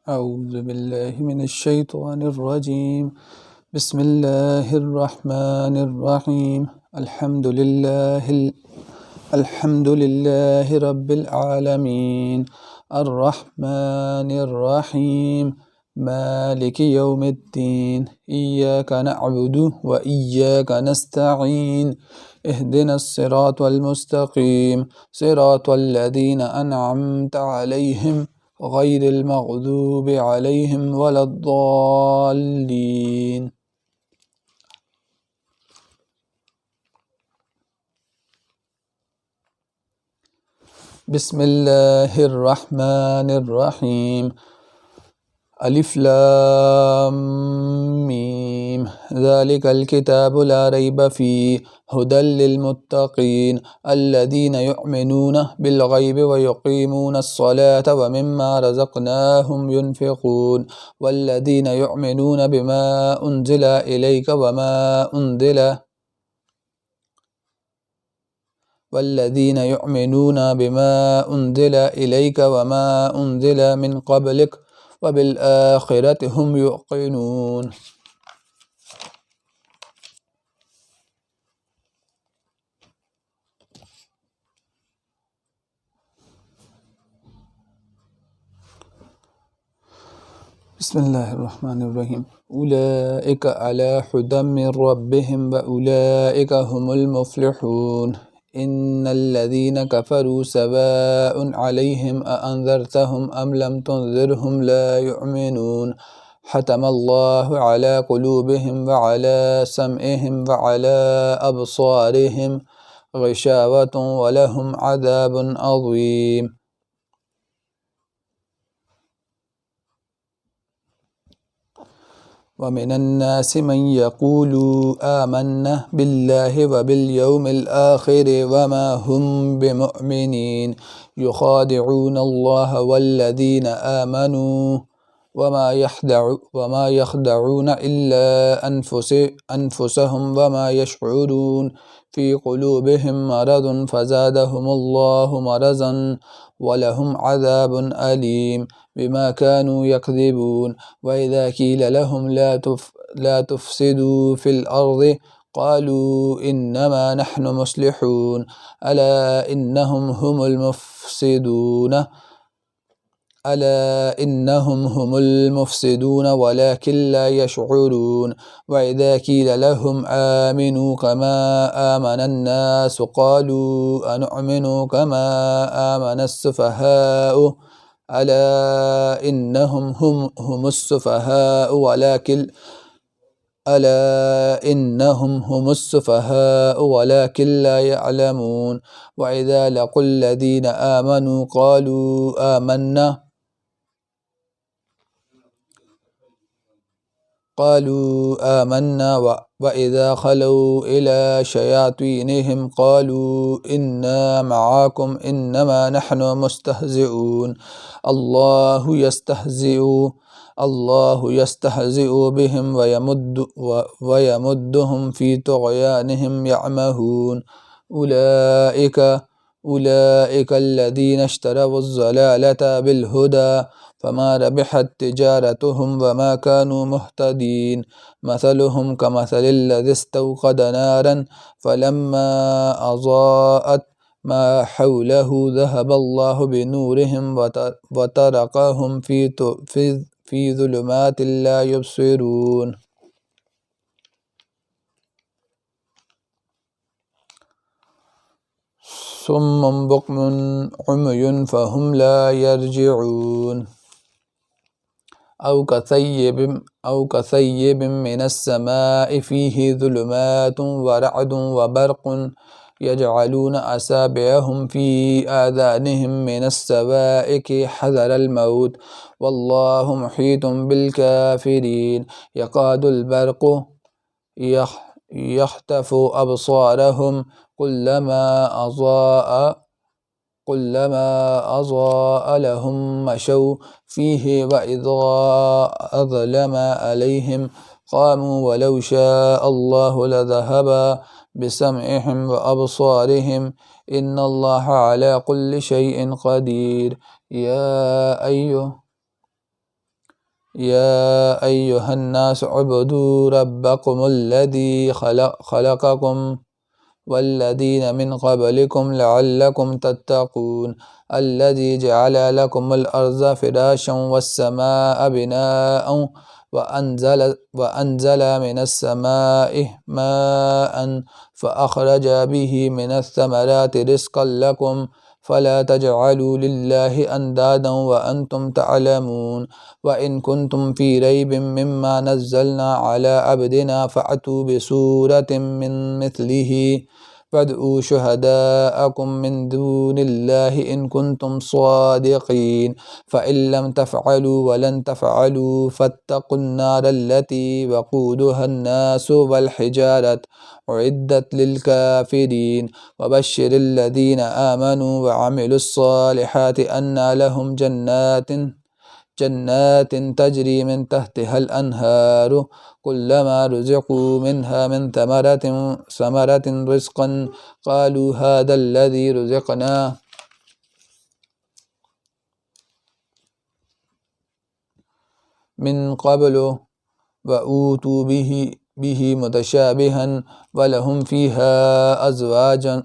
أعوذ بالله من الشيطان الرجيم. بسم الله الرحمن الرحيم. الحمد لله رب العالمين، الرحمن الرحيم، مالك يوم الدين، إياك نعبد وإياك نستعين، اهدنا الصراط المستقيم، صراط الذين أنعمت عليهم غير المغضوب عليهم ولا الضالين. بسم الله الرحمن الرحيم. ألف لام ميم، ذلك الكتاب لا ريب فيه هدى للمتقين الذين يؤمنون بالغيب ويقيمون الصلاة ومما رزقناهم ينفقون والذين يؤمنون بما أنزل إليك وما أنزل من قبلك وبالآخرة هم يوقنون. بسم الله الرحمن الرحيم. أولئك على هدى من ربهم وأولئك هم المفلحون. إن الذين كفروا سواء عليهم أأنذرتهم أم لم تنذرهم لا يؤمنون. ختم الله على قلوبهم وعلى سمعهم وعلى أبصارهم غشاوة ولهم عذاب عظيم. ومن الناس من يقول آمنا بالله وباليوم الآخر وما هم بمؤمنين يخادعون الله والذين آمنوا وما يخدعون إلا أنفسهم وما يشعرون. في قلوبهم مرض فزادهم الله مرضا ولهم عذاب أليم بما كانوا يكذبون. وإذا قيل لهم لا تفسدوا في الأرض قالوا إنما نحن مصلحون ألا إنهم هم المفسدون ولكن لا يشعرون. وإذا قيل لهم آمنوا كما آمن الناس قالوا أنؤمن كما آمن السفهاء ألا إنهم هم السفهاء ولكن لا يعلمون. وإذا لقوا الذين آمنوا قالوا آمنا وإذا خلوا إلى شياطينهم قالوا إنا معكم إنما نحن مستهزئون. الله يستهزئ بهم ويمدهم في طغيانهم يعمهون. أولئك الذين اشتروا الضلالة بالهدى فما ربحت تجارتهم وما كانوا مهتدين. مثلهم كمثل الذي استوقد نارا فلما أضاءت ما حوله ذهب الله بنورهم وتركهم في ظلمات لا يبصرون. صم بكم عمي فهم لا يرجعون. أو كثيب من السماء فيه ظلمات ورعد وبرق يجعلون أصابعهم في آذانهم من الصواعق حذر الموت والله محيط بالكافرين. يكاد البرق يخطف أبصارهم كلما أضاء لهم مشوا فيه وإذا أظلم عليهم قاموا ولو شاء الله لذهب بسمعهم وأبصارهم إن الله على كل شيء قدير. يا أيها الناس اعبدوا ربكم الذي خلقكم والذين من قبلكم لعلكم تتقون الذي جعل لكم الأرض فراشا والسماء بناء وأنزل من السماء ماء فأخرج به من الثمرات رزقا لكم فلا تجعلوا لله أندادا وأنتم تعلمون وإن كنتم في ريب مما نزلنا على عبدنا فأتوا بسورة من مثله فادعوا شهداءكم من دون الله إن كنتم صادقين فإن لم تفعلوا ولن تفعلوا فاتقوا النار التي وقودها الناس والحجارة أعدت للكافرين وبشر الذين آمنوا وعملوا الصالحات أن لهم جنات تجري من تحتها الأنهار كلما رزقوا منها من ثمرة رزقا قالوا هذا الذي رزقنا من قبل وأوتوا به متشابها ولهم فيها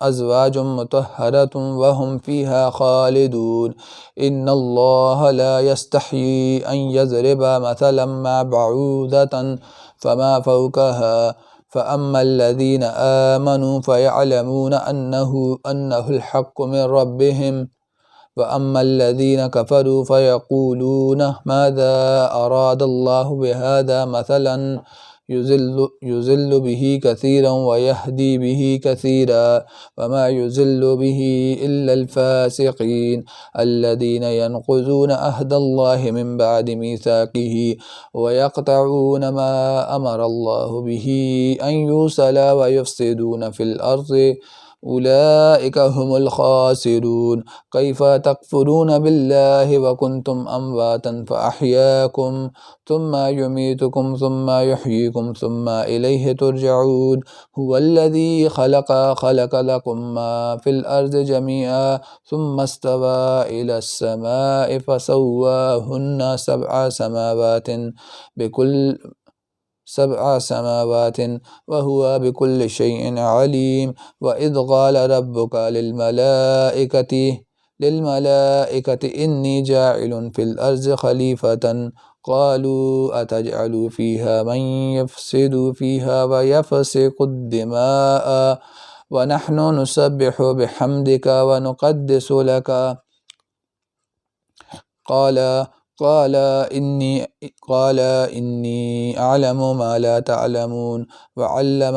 أزواج مطهرة وهم فيها خالدون إن الله لا يستحيي أن يضرب مثلا ما بعوضة فما فوقها فأما الذين آمنوا فيعلمون أنه الحق من ربهم وأما الذين كفروا فيقولون ماذا أراد الله بهذا مثلا يزل به كثيرا ويهدي به كثيرا وما يزل به إلا الفاسقين الذين ينقضون عهد الله من بعد ميثاقه ويقطعون ما أمر الله به أن يوصل ويفسدون في الأرض أولئك هم الخاسرون كيف تكفرون بالله وكنتم أمواتا فأحياكم ثم يميتكم ثم يحييكم ثم إليه ترجعون هو الذي خلق لكم ما في الأرض جميعا ثم استوى إلى السماء فسواهن سبع سماوات وهو بكل شيء عليم وإذ قال ربك للملائكة إني جاعل في الأرض خليفة قالوا أتجعل فيها من يفسد فيها ويفسق الدماء ونحن نسبح بحمدك ونقدس لك قال إني أعلم ما لا تعلمون وعلم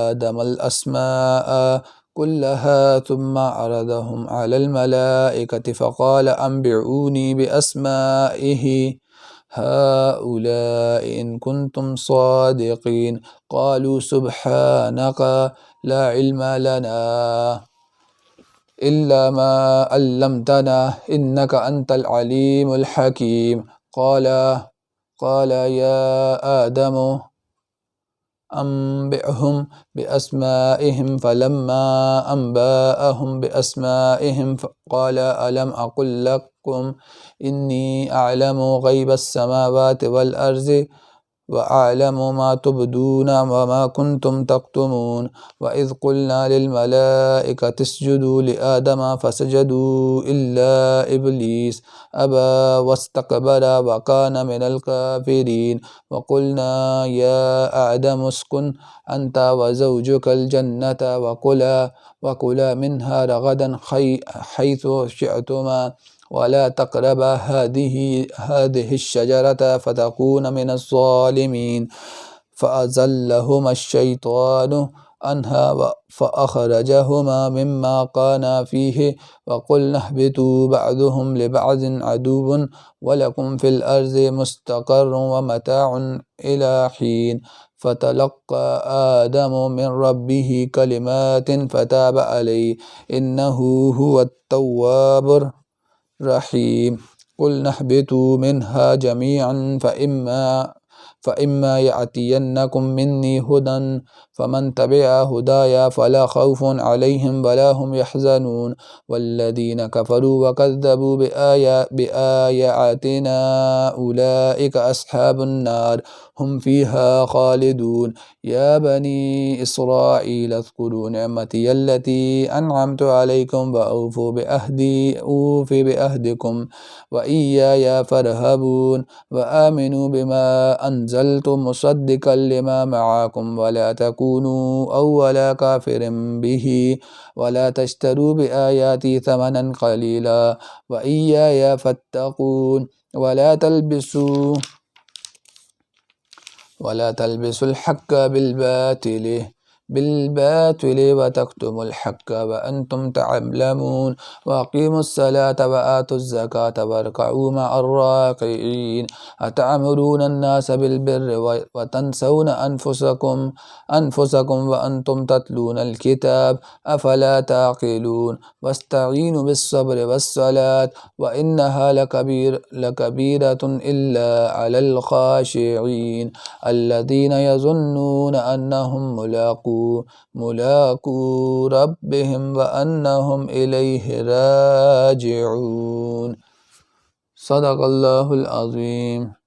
آدم الأسماء كلها ثم عرضهم على الملائكة فقال أنبئوني بأسمائه هؤلاء إن كنتم صادقين قالوا سبحانك لا علم لنا إلا ما علمتنا إنك أنت العليم الحكيم قال يا آدم أنبئهم بأسمائهم فلما أنبأهم بأسمائهم قال ألم أقل لكم إني أعلم غيب السماوات والأرض وأعلم ما تبدون وما كنتم تكتمون وإذ قلنا للملائكة اسجدوا لآدم فسجدوا إلا إبليس أبى واستكبر وكان من الكافرين وقلنا يا آدم اسكن أنت وزوجك الجنة وكلا منها رغدا حيث شئتما ولا تقربا هذه الشجرة فتكون من الظالمين فأزلهما الشيطان عنها فأخرجهما مما كانا فيه وقلنا اهبطوا بعضهم لبعض عدو ولكم في الأرض مستقر ومتاع إلى حين فتلقى آدم من ربه كلمات فتاب عليه إنه هو التواب الرحيم قلنا اهبطوا منها جميعا فإما يأتينكم مني هدى فمن تبع هدايا فلا خوف عليهم ولا هم يحزنون والذين كفروا وكذبوا بآياتنا أولئك أصحاب النار هم فيها خالدون يا بني إسرائيل اذكروا نعمتي التي أنعمت عليكم وأوفوا بأهدكم وإياي فارهبون وآمنوا بما أنزلت مصدقا لما معكم ولا تكونوا أول كافر به ولا تشتروا بآياتي ثمنا قليلا وإياي فاتقون ولا تلبسوا الحق بالباطل وتكتموا الحق وأنتم تعلمون وأقيموا الصلاة وآتوا الزكاة واركعوا مع الراكعين أتأمرون الناس بالبر وتنسون أنفسكم وأنتم تتلون الكتاب أفلا تعقلون واستعينوا بالصبر والصلاة وإنها لكبيرة إلا على الخاشعين الذين يظنون أنهم ملاقو ربهم وأنهم إليه راجعون. صدق الله العظيم.